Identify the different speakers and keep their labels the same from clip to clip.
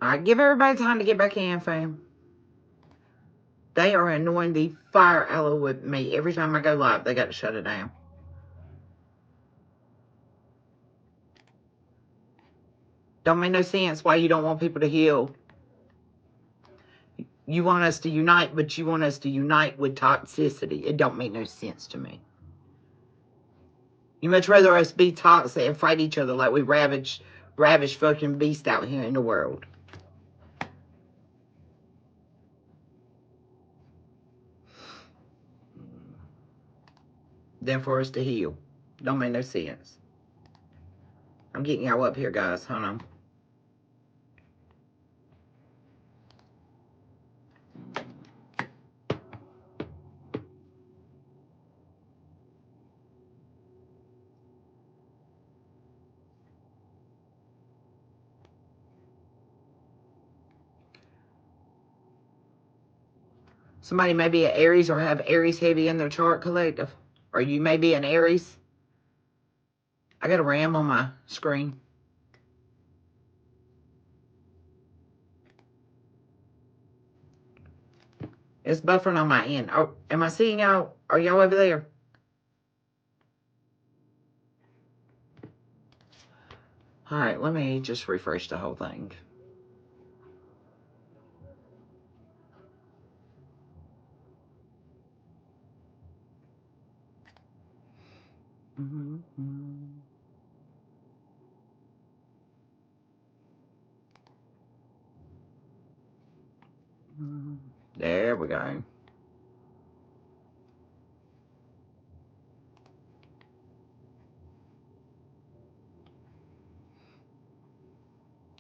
Speaker 1: Alright, give everybody time to get back in, fam. They are annoying the fire out with me. Every time I go live, they got to shut it down. Don't make no sense why you don't want people to heal. You want us to unite, but you want us to unite with toxicity. It don't make no sense to me. You much rather us be toxic and fight each other like we ravaged fucking beast out here in the world. Than for us to heal. Don't make no sense. I'm getting y'all up here, guys. Hold on. Somebody may be an Aries or have Aries heavy in their chart, collective. Or you may be an Aries. I got a ram on my screen. It's buffering on my end. Oh, am I seeing y'all? Are y'all over there? Alright, let me just refresh the whole thing. There we go.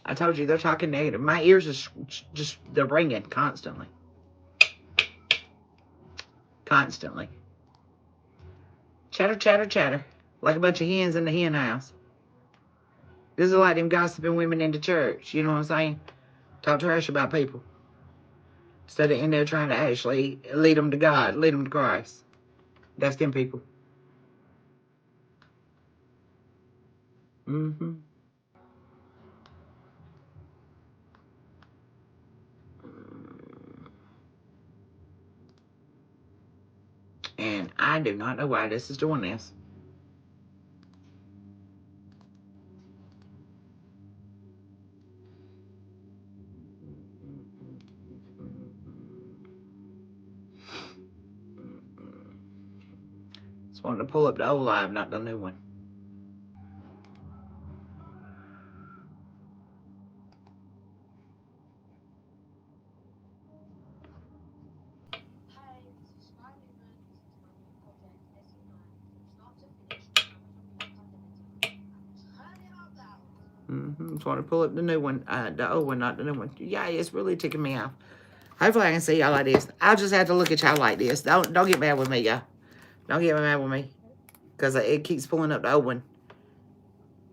Speaker 1: I told you they're talking negative. My ears are just, they're ringing constantly. Constantly. Chatter, chatter, chatter. Like a bunch of hens in the hen house. This is like them gossiping women in the church. You know what I'm saying? Talk trash about people. Instead of in there trying to actually lead them to God, lead them to Christ. That's them people. Mm-hmm. And I do not know why this is doing this. Just wanted to pull up the old live, not the new one. Just want to pull up the new one, the old one, not the new one. Yeah, it's really ticking me off. Hopefully I can see y'all like this. I'll just have to look at y'all like this. Don't get mad with me, y'all. Don't get mad with me. Because it keeps pulling up the old one.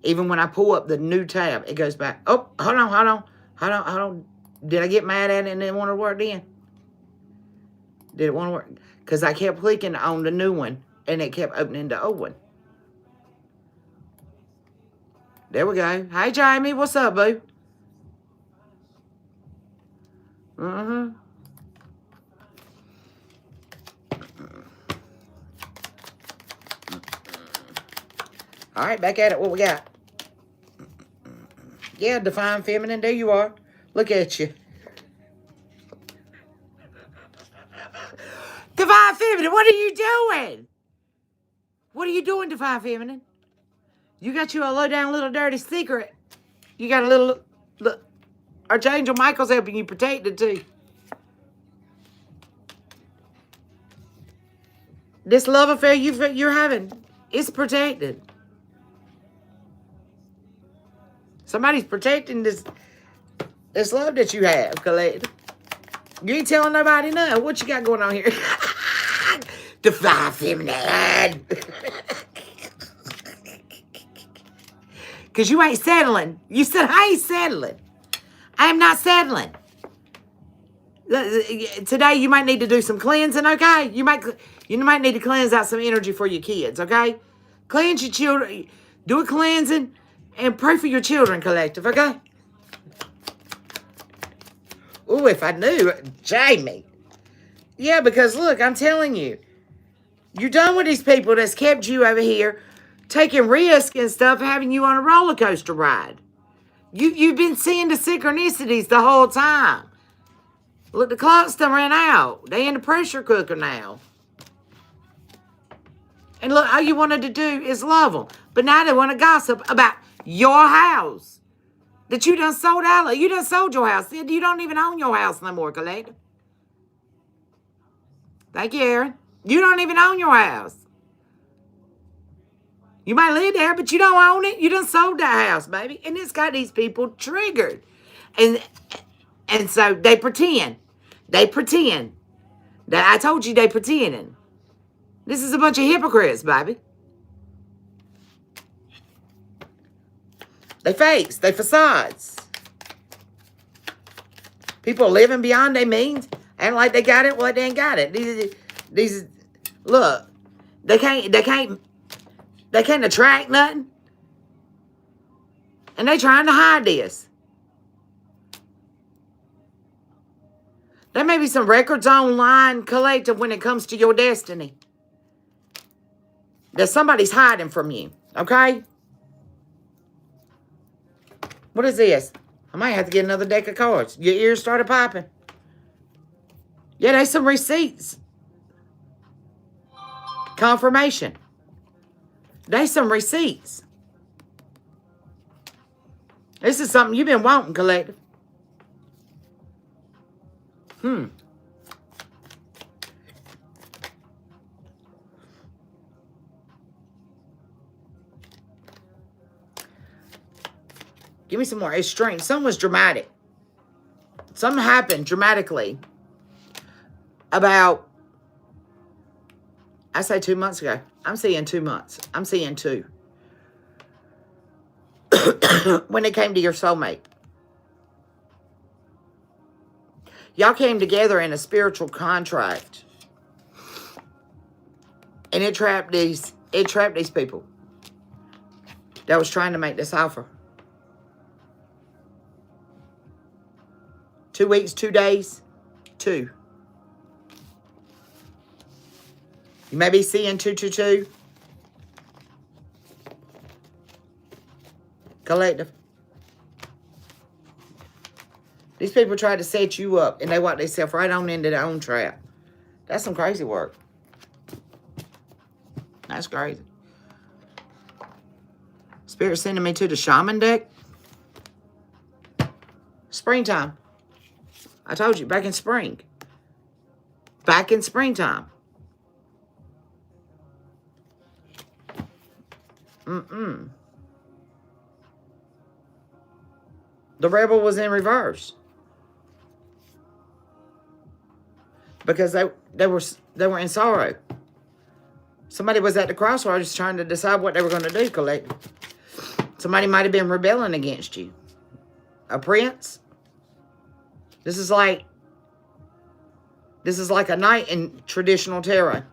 Speaker 1: Even when I pull up the new tab, it goes back. Oh, hold on. Did I get mad at it and it want to work then? Did it want to work? Because I kept clicking on the new one and it kept opening the old one. There we go. Hey, Jamie. What's up, boo? Mm-hmm. All right, back at it. What we got? Yeah, Divine Feminine. There you are. Look at you. Divine Feminine, what are you doing? What are you doing, Divine Feminine? You got you a low down little dirty secret. You got a little Archangel Michael's helping you protect it too. This love affair you're having, it's protected. Somebody's protecting this love that you have, collective. You ain't telling nobody nothing. What you got going on here? Divine Feminine. Because you ain't settling. You said, I ain't settling. I am not settling. Today, you might need to do some cleansing, okay? You might need to cleanse out some energy for your kids, okay? Cleanse your children. Do a cleansing and pray for your children, collective, okay? Ooh, if I knew, Jamie. Yeah, because look, I'm telling you, you're done with these people that's kept you over here taking risk and stuff, having you on a roller coaster ride. You've been seeing the synchronicities the whole time. Look, the clock's done ran out. They in the pressure cooker now. And look, all you wanted to do is love them. But now they want to gossip about your house that you done sold out. You done sold your house. You don't even own your house no more, Collective. Thank you, Aaron. You don't even own your house. You might live there, but you don't own it. You done sold that house, baby. And it's got these people triggered. And so they pretend. They pretend. I told you they pretending. This is a bunch of hypocrites, baby. They fakes. They facades. People living beyond their means. Acting like they got it. Well, they ain't got it. These look. They can't attract nothing. And they trying to hide this. There may be some records online, Collective, when it comes to your destiny. That somebody's hiding from you. Okay? What is this? I might have to get another deck of cards. Your ears started popping. Yeah, there's some receipts. Confirmation. There's some receipts. This is something you've been wanting, Collective. Give me some more. It's strange. Something was dramatic. Something happened dramatically about, I say 2 months ago. I'm seeing 2 months. I'm seeing 2. When it came to your soulmate. Y'all came together in a spiritual contract. And it trapped these people that was trying to make this offer. 2 weeks, 2 days, 2. You may be seeing 222. Collective. These people tried to set you up and they walked themselves right on into their own trap. That's some crazy work. That's crazy. Spirit sending me to the shaman deck. Springtime. I told you, back in spring. Back in springtime. The rebel was in reverse. Because they were in sorrow. Somebody was at the crossroads trying to decide what they were going to do, Collective. Somebody might have been rebelling against you. A prince. This is like a knight in traditional tarot.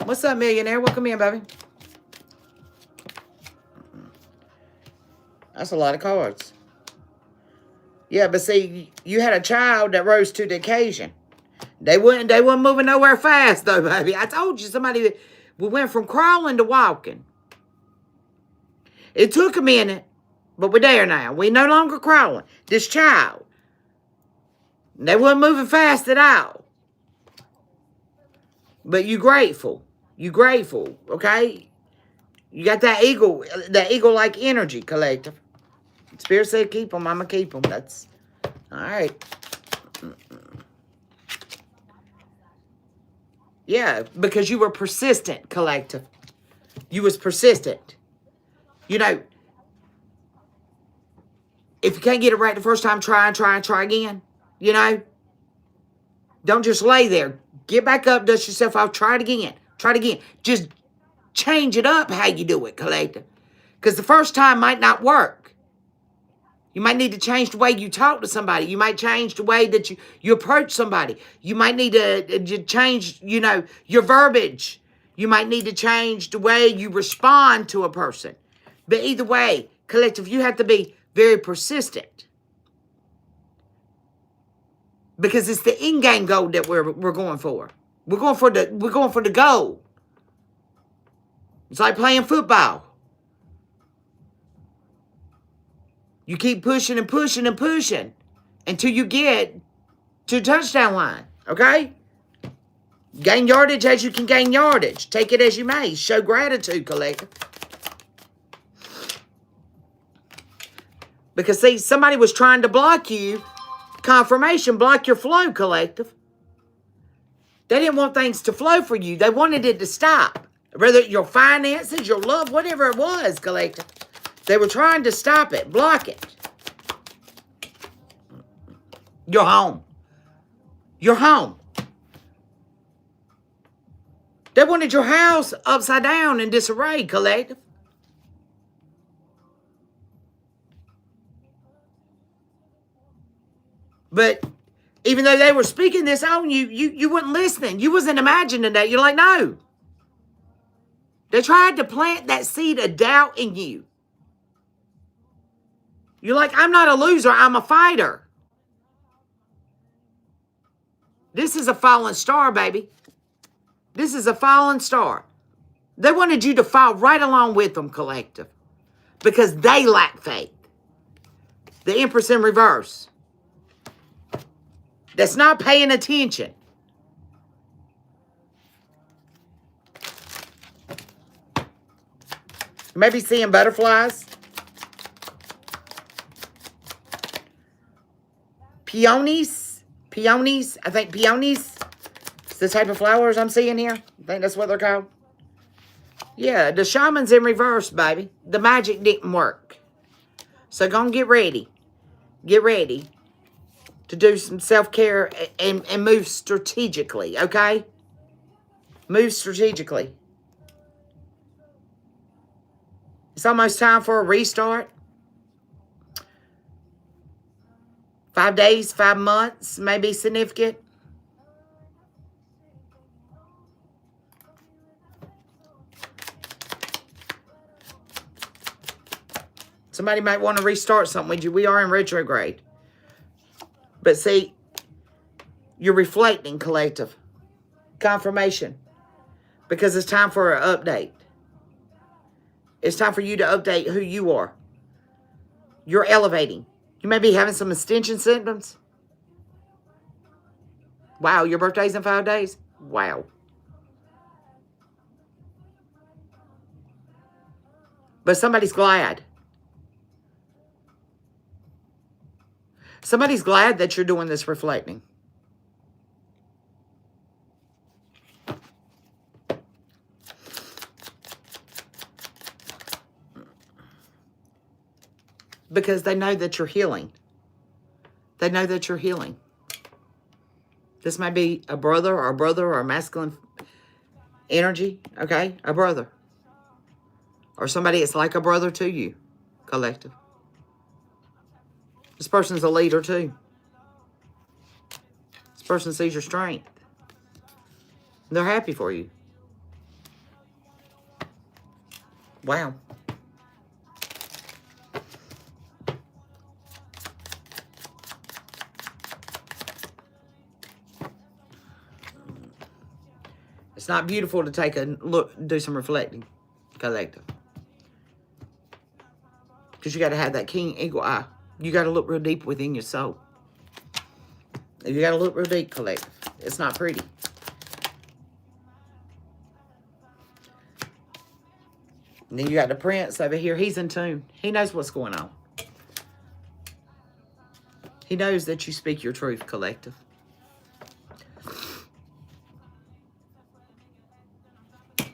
Speaker 1: What's up, millionaire? Welcome in, baby. That's a lot of cards. Yeah, but see, you had a child that rose to the occasion. They weren't moving nowhere fast, though, baby. I told you, we went from crawling to walking. It took a minute, but we're there now. We no longer crawling. This child, they weren't moving fast at all. But you grateful. You grateful, okay? You got that eagle-like energy, Collective. Spirit said keep them. I'm going to keep them. That's all right. Yeah, because you were persistent, Collective. You was persistent. You know, if you can't get it right the first time, try again. You know? Don't just lay there. Get back up, dust yourself off, try it again. Try it again. Just change it up how you do it, Collective. Because the first time might not work. You might need to change the way you talk to somebody. You might change the way that you approach somebody. You might need to change, your verbiage. You might need to change the way you respond to a person. But either way, Collective, you have to be very persistent. Because it's the in-game goal that we're going for. We're going for the goal. It's like playing football. You keep pushing and pushing and pushing until you get to the touchdown line. Okay? Gain yardage as you can gain yardage. Take it as you may. Show gratitude, collective. Because, see, somebody was trying to block you. Confirmation, block your flow, collective. They didn't want things to flow for you. They wanted it to stop. Whether your finances, your love, whatever it was, collective. They were trying to stop it, block it. You're home. You're home. They wanted your house upside down in disarray, collective. But even though they were speaking this on you, you weren't listening. You wasn't imagining that. You're like, no. They tried to plant that seed of doubt in you. You're like, I'm not a loser. I'm a fighter. This is a fallen star, baby. This is a fallen star. They wanted you to fall right along with them, collective. Because they lack faith. The Empress in reverse. That's not paying attention. Maybe seeing butterflies. Peonies. Peonies. I think peonies. It's the type of flowers I'm seeing here. I think that's what they're called. Yeah, the shaman's in reverse, baby. The magic didn't work. So go and get ready. Get ready to do some self-care and move strategically, okay? Move strategically. It's almost time for a restart. 5 days, 5 months may be significant. Somebody might want to restart something with you. We are in retrograde. But see, you're reflecting, collective. Confirmation. Because it's time for an update. It's time for you to update who you are. You're elevating. You may be having some extension symptoms. Wow, your birthday's in 5 days? Wow. But somebody's glad. Somebody's glad that you're doing this reflecting. Because they know that you're healing. They know that you're healing. This may be a brother or a masculine energy, okay? A brother. Or somebody that's like a brother to you, collective. This person's a leader too. This person sees your strength. They're happy for you. Wow. It's not beautiful to take a look, do some reflecting, collective. Because you got to have that keen eagle eye. You got to look real deep within your soul. You got to look real deep, collective. It's not pretty. And then you got the prince over here. He's in tune. He knows what's going on. He knows that you speak your truth, collective.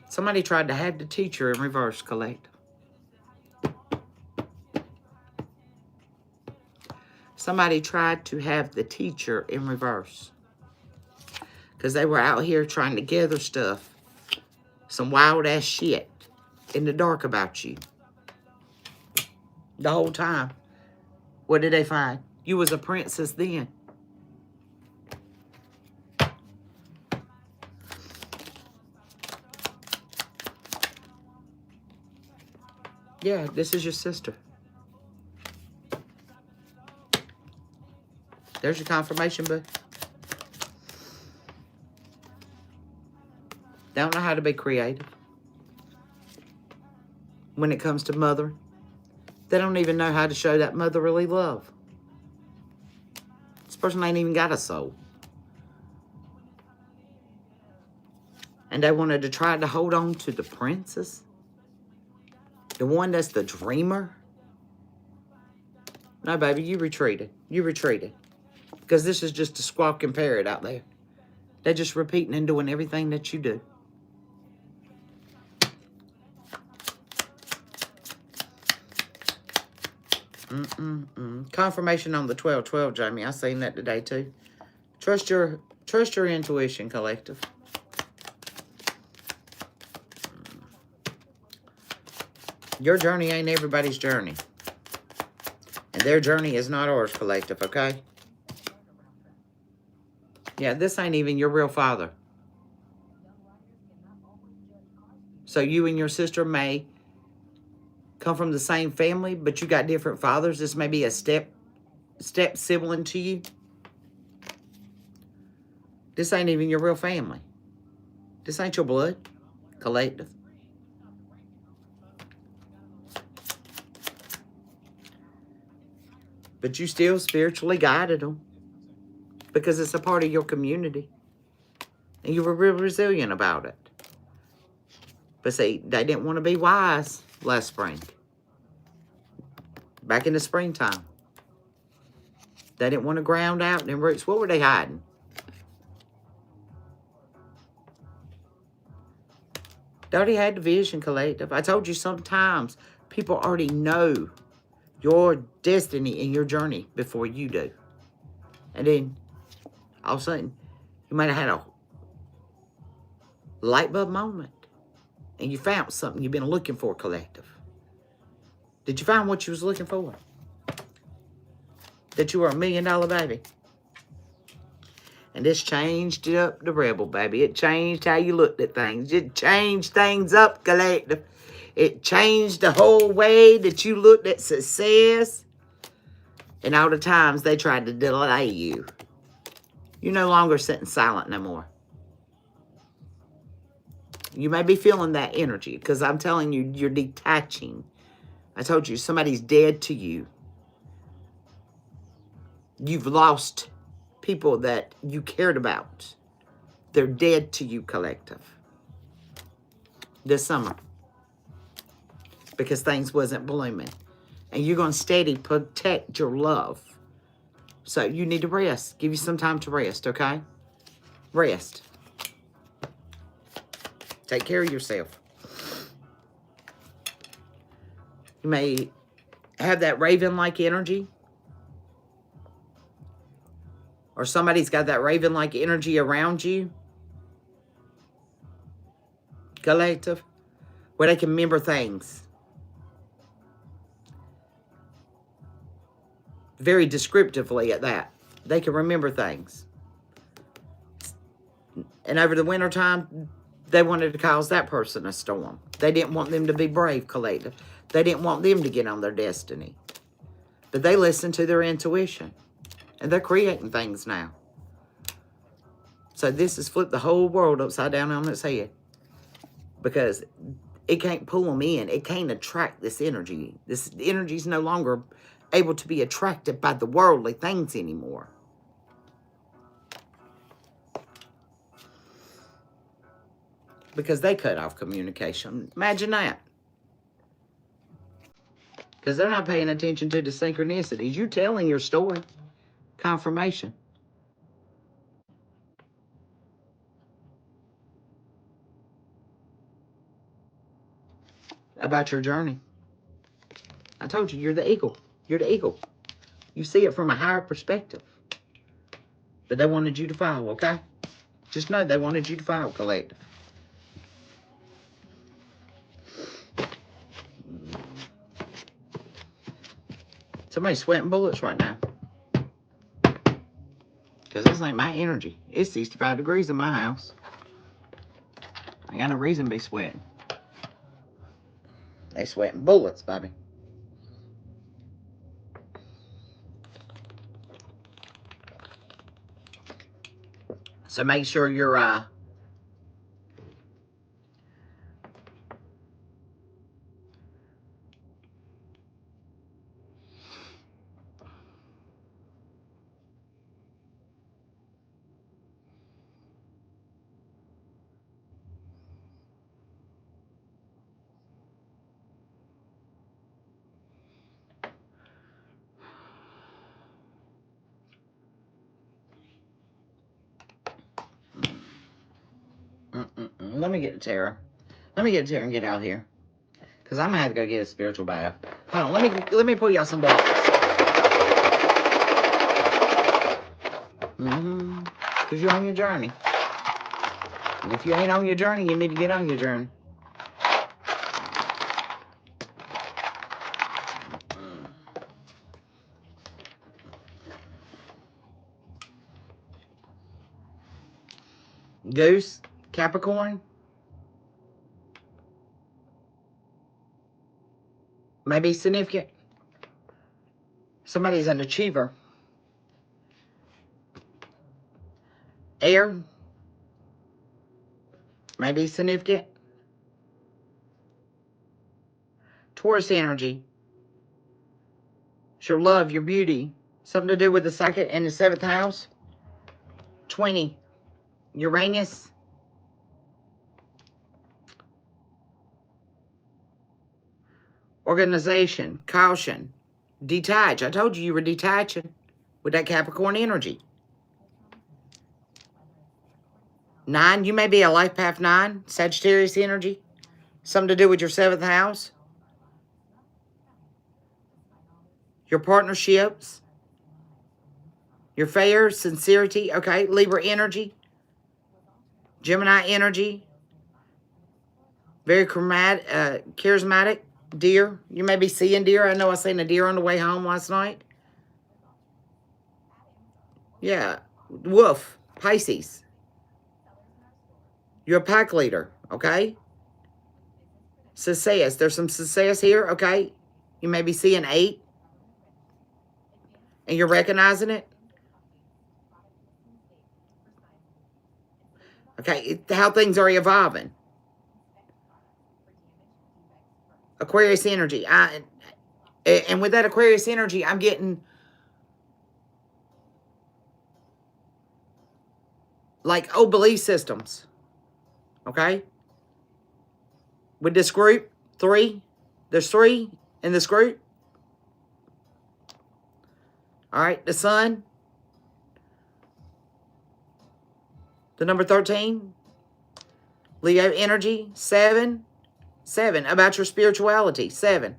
Speaker 1: Somebody tried to have the teacher in reverse, collective. Somebody tried to have the teacher in reverse. Because they were out here trying to gather stuff. Some wild ass shit in the dark about you. The whole time. What did they find? You was a princess then. Yeah, this is your sister. There's your confirmation, bud. They don't know how to be creative. When it comes to mothering, they don't even know how to show that motherly love. This person ain't even got a soul. And they wanted to try to hold on to the princess. The one that's the dreamer. No, baby, you retreated. You retreated. Because this is just a squawking parrot out there. They're just repeating and doing everything that you do. Confirmation on the 12-12, Jamie. I seen that today too. Trust your intuition, collective. Your journey ain't everybody's journey. And their journey is not ours, collective, okay? Yeah, this ain't even your real father. So you and your sister may come from the same family, but you got different fathers. This may be a step sibling to you. This ain't even your real family. This ain't your blood, collective. But you still spiritually guided them because it's a part of your community. And you were real resilient about it. But see, they didn't want to be wise last spring. Back in the springtime. They didn't want to ground out them roots. What were they hiding? They already had the vision, collective. I told you sometimes people already know your destiny and your journey before you do. And then all of a sudden, you might have had a light bulb moment. And you found something you've been looking for, collective. Did you find what you was looking for? That you were $1 million baby. And this changed up the rebel, baby. It changed how you looked at things. It changed things up, collective. It changed the whole way that you looked at success. And all the times they tried to delay you. You're no longer sitting silent no more. You may be feeling that energy because I'm telling you, you're detaching. I told you, somebody's dead to you. You've lost people that you cared about. They're dead to you, collective. This summer. Because things wasn't blooming. And you're going to steady protect your love. So you need to rest. Give you some time to rest, okay? Rest. Take care of yourself. You may have that raven-like energy. Or somebody's got that raven-like energy around you. Collective. Where they can remember things. Very descriptively at that. They can remember things. And over the wintertime, they wanted to cause that person a storm. They didn't want them to be brave, collective. They didn't want them to get on their destiny. But they listened to their intuition. And they're creating things now. So this has flipped the whole world upside down on its head. Because it can't pull them in. It can't attract this energy. This energy is no longer able to be attracted by the worldly things anymore. Because they cut off communication. Imagine that. Because they're not paying attention to the synchronicities. You're telling your story. Confirmation. About your journey. I told you, you're the eagle. You're the eagle. You see it from a higher perspective. But they wanted you to follow, okay? Just know they wanted you to follow, collective. Somebody's sweating bullets right now. Because this ain't my energy. It's 65 degrees in my house. I got no reason to be sweating. They sweating bullets, baby. So make sure you're Let me get to Tara. Let me get to Tara and get out here. Because I'm going to have to go get a spiritual bath. Hold on. Let me pull y'all some books. Because you're on your journey. And if you ain't on your journey, you need to get on your journey. Goose, Capricorn. Maybe significant. Somebody's an achiever. Air. Maybe significant. Taurus energy. It's your love, your beauty. Something to do with the second and the 7th house. 20. Uranus. Organization. Caution. Detach. I told you were detaching with that Capricorn energy. 9. You may be a life path 9. Sagittarius energy. Something to do with your 7th house. Your partnerships. Your fair, sincerity. Okay. Libra energy. Gemini energy. Very charismatic. Deer. You may be seeing deer. I know I seen a deer on the way home last night. Yeah. Wolf. Pisces. You're a pack leader. Okay. Success. There's some success here. Okay. You may be seeing 8. And you're recognizing it. Okay. How things are evolving. Aquarius energy. And with that Aquarius energy, I'm getting like old belief systems. Okay? With this group, 3. There's 3 in this group. All right, the sun. The number 13. Leo energy, 7. 7, about your spirituality, 7.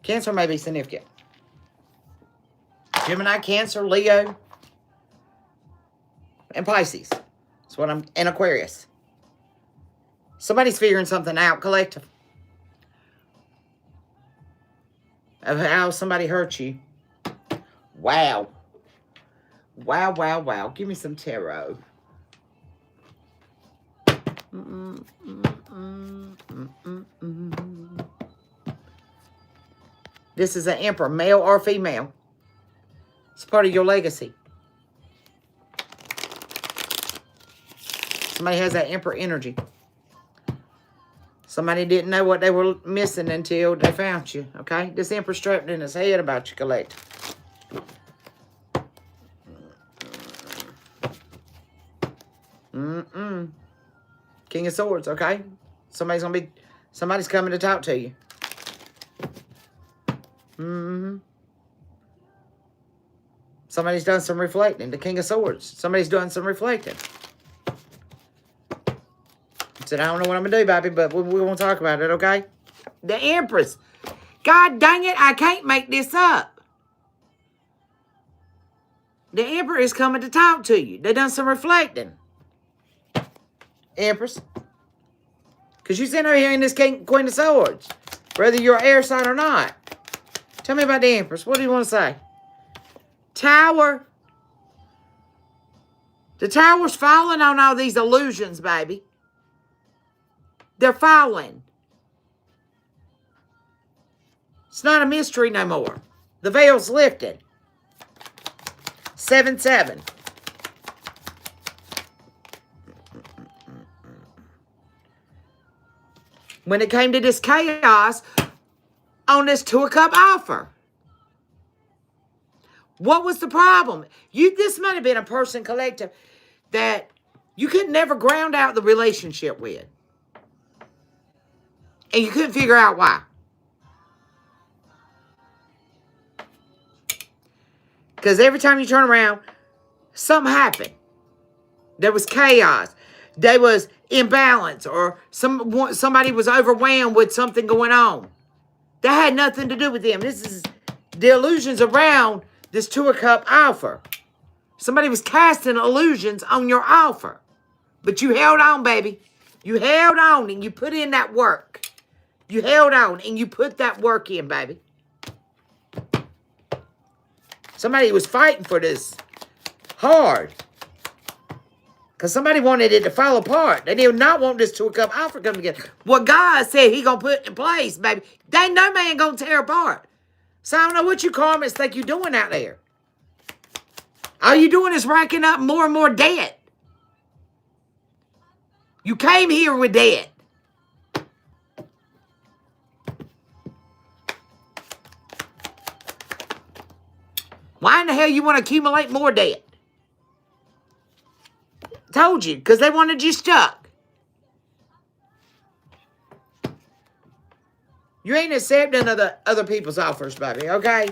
Speaker 1: Cancer may be significant. Gemini, Cancer, Leo, and Pisces. That's what I'm, and Aquarius. Somebody's figuring something out, collective. Of how somebody hurt you. Wow. Wow, wow, wow. Give me some tarot. This is an emperor, male or female. It's part of your legacy. Somebody has that emperor energy. Somebody didn't know what they were missing until they found you, okay? This emperor strapped in his head about you, collective. King of Swords, okay? Somebody's coming to talk to you. Somebody's done some reflecting. The King of Swords. Somebody's doing some reflecting. Said, I don't know what I'm going to do, baby, but we won't talk about it, okay? The Empress. God dang it, I can't make this up. The Emperor is coming to talk to you. They done some reflecting. Empress. Because you sitting over here in this Queen of Swords. Whether you're an air sign or not. Tell me about the Empress. What do you want to say? Tower. The Tower's falling on all these illusions, baby. They're falling. It's not a mystery no more. The veil's lifted. 7-7. When it came to this chaos on this 2 of Cups offer. What was the problem? This might have been a person collective that you could never ground out the relationship with. And you couldn't figure out why. Because every time you turn around, something happened. There was chaos. There was imbalance, or somebody was overwhelmed with something going on. That had nothing to do with them. This is the illusions around this Two of Cup offer. Somebody was casting illusions on your offer. But you held on, baby. You held on and you put in that work. You held on and you put that work in, baby. Somebody was fighting for this hard. Because somebody wanted it to fall apart. They did not want this Two of Cup offer come together. What God said he going to put in place, baby, they ain't no man going to tear apart. So I don't know what you karmics think you doing out there. All you doing is racking up more and more debt. You came here with debt. Why in the hell you want to accumulate more debt? Told you, because they wanted you stuck. You ain't accepting other people's offers, baby, okay?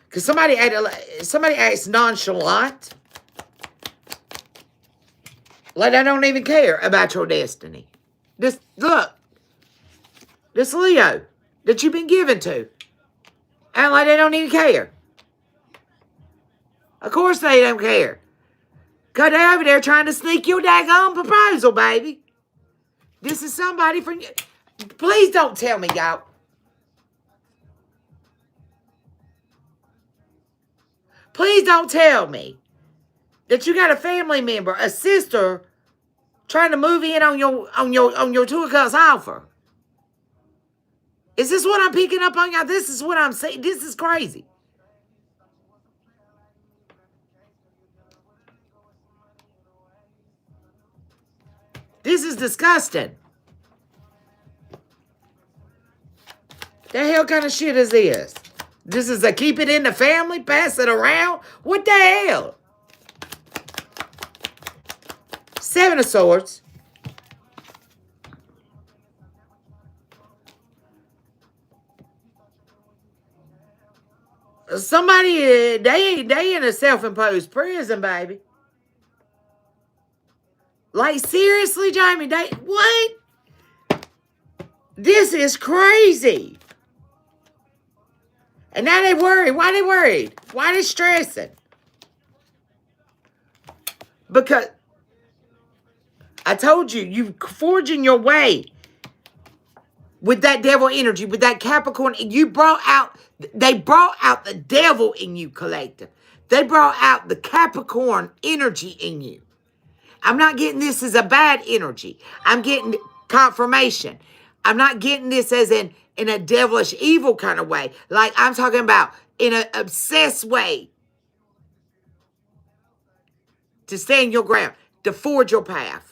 Speaker 1: Because somebody acts nonchalant. Like they don't even care about your destiny. This Leo that you've been given to. And like they don't even care. Of course they don't care. Because they're over there trying to sneak your daggone proposal, baby. This is somebody from you. Please don't tell me, y'all. Please don't tell me that you got a family member, a sister, trying to move in on your Two of Cups offer. Is this what I'm picking up on y'all? This is what I'm saying. This is crazy. This is disgusting. The hell kind of shit is this? This is a keep it in the family, pass it around? What the hell? Seven of Swords. Somebody, they in a self-imposed prison, baby. Like, seriously, Jamie, what? This is crazy. And now they worried. Why they worried? Why they stressing? Because I told you, you forging your way with that devil energy, with that Capricorn. They brought out the devil in you, collective. They brought out the Capricorn energy in you. I'm not getting this as a bad energy. I'm getting confirmation. I'm not getting this as in a devilish evil kind of way. Like I'm talking about in an obsessed way. To stand your ground. To forge your path.